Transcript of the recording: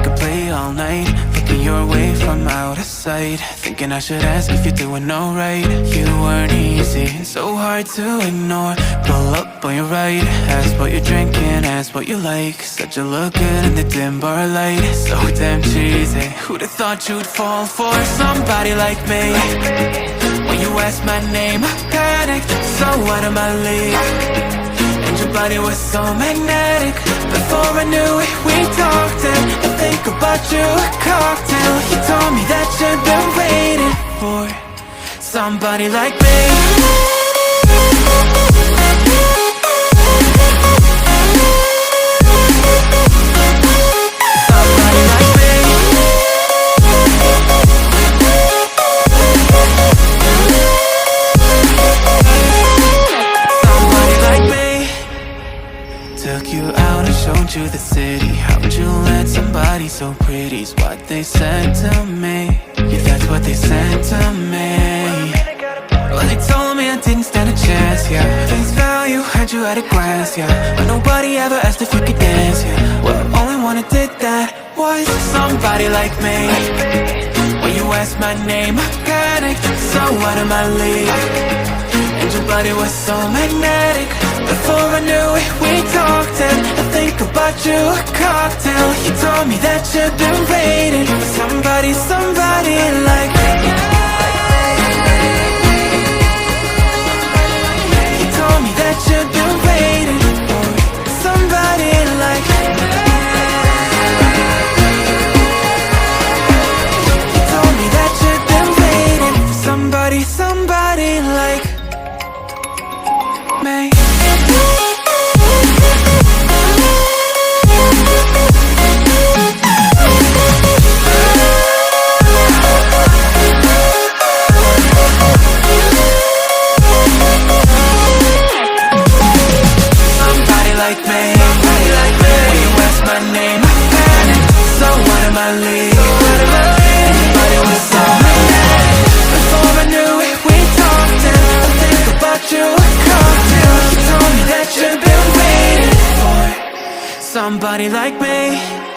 could play all night, looking your way from out of sight, thinking I should ask if you're doing alright. You weren't easy, so hard to ignore. Pull up on your right, ask what you're drinking, ask what you like. Said you look good in the dim bar light, so damn cheesy. Who'd have thought you'd fall for somebody like me? When you asked my name, I panicked, so out of my league. And your body was so magnetic. Before I knew it, we talked, and I think about you a cocktail. You told me that you've been waiting for somebody like me. Somebody like me. Somebody like me. Took you out and showed you the city. How'd you let somebody so pretty's what they said to me? Yeah, that's what they said to me. Well, they told me I didn't stand a chance, yeah. Face value, heard you had a glance, yeah. But nobody ever asked if you could dance, yeah. Well, only one who did that was somebody like me. When you asked my name, I panicked, so out of my league. And your body was so magnetic. Before I knew it, we talked, and I think about you a cocktail. You told me that you've been waiting for somebody, somebody like me. You told me that you've been waiting for somebody like me. You told me that you've been waiting for somebody, somebody like me. Like me, when you asked my name, I panicked, so out of my league. Everybody was so magnetic. Before I knew it, we talked, and I think about you a cocktail. You told me that you've been waiting for somebody like me.